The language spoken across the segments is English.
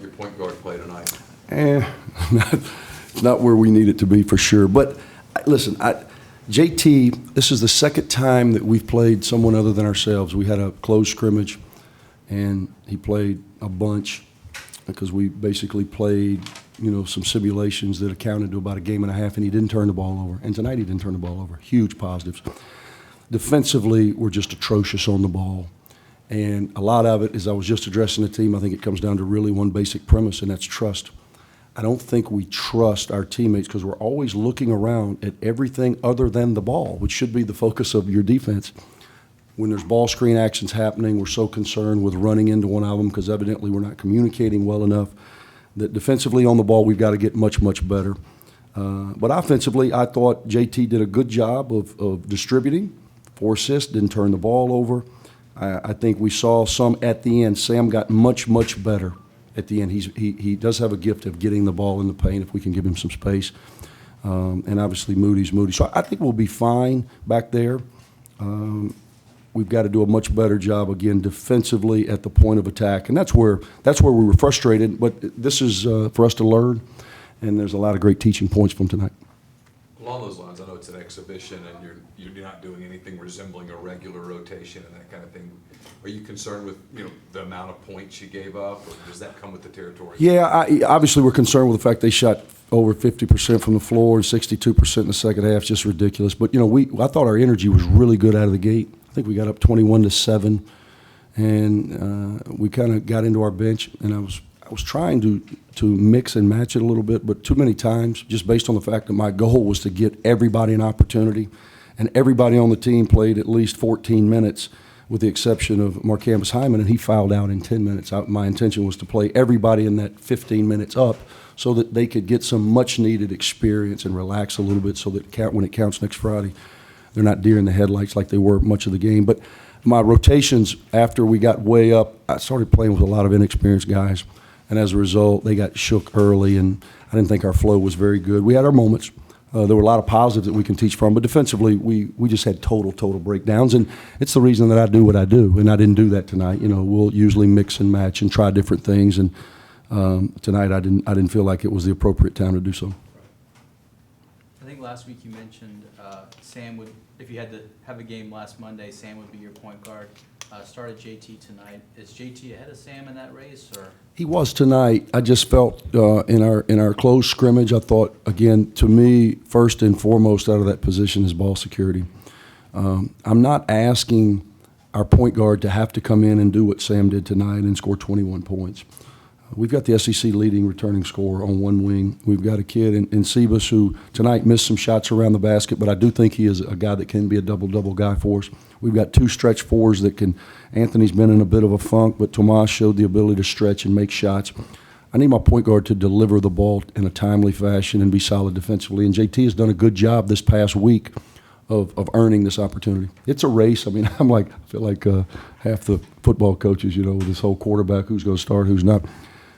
your point guard play tonight? Not where we need it to be for sure. But listen, JT, this is the second time that we've played someone other than ourselves. We had a closed scrimmage, and he played a bunch because we basically played, some simulations that accounted to about a game and a half, and he didn't turn the ball over. And tonight he didn't turn the ball over. Huge positives. Defensively, we're just atrocious on the ball. And a lot of it, as I was just addressing the team, I think it comes down to really one basic premise, and that's trust. I don't think we trust our teammates because we're always looking around at everything other than the ball, which should be the focus of your defense. When there's ball screen actions happening, we're so concerned with running into one of them because evidently we're not communicating well enough that defensively on the ball we've got to get much, much better. But offensively, I thought JT did a good job of distributing. 4 assists, didn't turn the ball over. I think we saw some at the end. Sam got much, much better at the end. He does have a gift of getting the ball in the paint if we can give him some space. And obviously Moody's Moody. So I think we'll be fine back there. We've got to do a much better job again defensively at the point of attack, and that's where we were frustrated. But this is for us to learn, and there's a lot of great teaching points from tonight. Along those lines, I know it's an exhibition, and you're not doing anything resembling a regular rotation and that kind of thing. Are you concerned with the amount of points you gave up, or does that come with the territory? Yeah, obviously we're concerned with the fact they shot over 50% from the floor and 62% in the second half. Just ridiculous. But I thought our energy was really good out of the gate. I think we got up 21-7, and we kind of got into our bench, and I was trying to mix and match it a little bit, but too many times, just based on the fact that my goal was to get everybody an opportunity, and everybody on the team played at least 14 minutes, with the exception of Marcambus Hyman, and he fouled out in 10 minutes. My intention was to play everybody in that 15 minutes up so that they could get some much-needed experience and relax a little bit so that when it counts next Friday, they're not deer in the headlights like they were much of the game. But my rotations, after we got way up, I started playing with a lot of inexperienced guys. And as a result, they got shook early, and I didn't think our flow was very good. We had our moments. There were a lot of positives that we can teach from, but defensively, we just had total breakdowns. And it's the reason that I do what I do, and I didn't do that tonight. We'll usually mix and match and try different things, and tonight I didn't feel like it was the appropriate time to do so. I think last week you mentioned Sam would, if you had to have a game last Monday, Sam would be your point guard. Started JT tonight. Is JT ahead of Sam in that race, or? He was tonight. I just felt in our closed scrimmage, I thought, again, to me, first and foremost out of that position is ball security. I'm not asking our point guard to have to come in and do what Sam did tonight and score 21 points. We've got the SEC leading returning scorer on one wing. We've got a kid in Sebas who tonight missed some shots around the basket, but I do think he is a guy that can be a double-double guy for us. We've got 2 stretch fours that can – Anthony's been in a bit of a funk, but Tomas showed the ability to stretch and make shots. I need my point guard to deliver the ball in a timely fashion and be solid defensively, and JT has done a good job this past week of earning this opportunity. It's a race. I mean, I feel like half the football coaches, with this whole quarterback, who's going to start, who's not.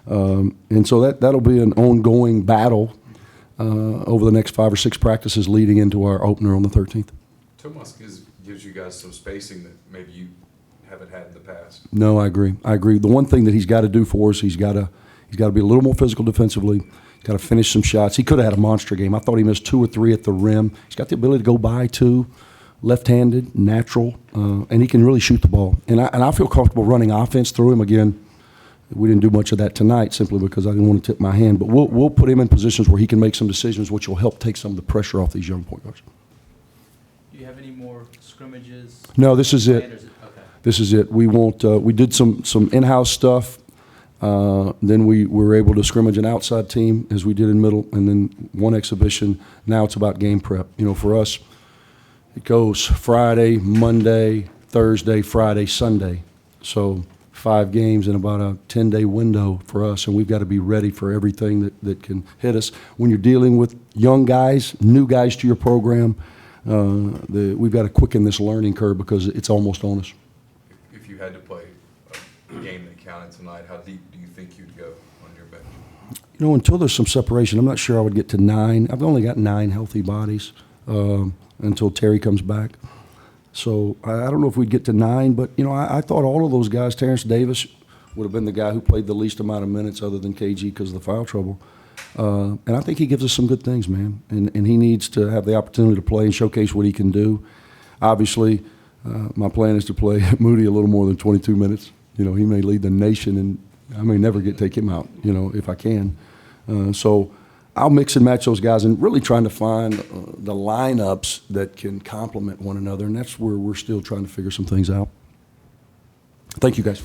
And so that'll be an ongoing battle over the next 5 or 6 practices leading into our opener on the 13th. Tomas gives you guys some spacing that maybe you haven't had in the past. No, I agree. The one thing that he's got to do for us, he's got to be a little more physical defensively. He's got to finish some shots. He could have had a monster game. I thought he missed 2 or 3 at the rim. He's got the ability to go by 2, left-handed, natural, and he can really shoot the ball. And I feel comfortable running offense through him again. We didn't do much of that tonight simply because I didn't want to tip my hand. But we'll put him in positions where he can make some decisions, which will help take some of the pressure off these young point guards. Do you have any more scrimmages? No, this is it. Okay. This is it. We won't. We did some in-house stuff. Then we were able to scrimmage an outside team as we did in middle, and then one exhibition. Now it's about game prep. For us, it goes Friday, Monday, Thursday, Friday, Sunday. So 5 games in about a 10-day window for us, and we've got to be ready for everything that can hit us. When you're dealing with young guys, new guys to your program, we've got to quicken this learning curve because it's almost on us. If you had to play a game that counted tonight, how deep do you think you'd go on your bench? Until there's some separation, I'm not sure I would get to 9. I've only got 9 healthy bodies until Terry comes back. So I don't know if we'd get to 9, but, I thought all of those guys, Terrence Davis, would have been the guy who played the least amount of minutes other than KG because of the foul trouble. And I think he gives us some good things, man. And he needs to have the opportunity to play and showcase what he can do. Obviously, my plan is to play Moody a little more than 22 minutes. You know, he may lead the nation, and I may never take him out, you know, if I can. So I'll mix and match those guys and really trying to find the lineups that can complement one another, and that's where we're still trying to figure some things out. Thank you, guys.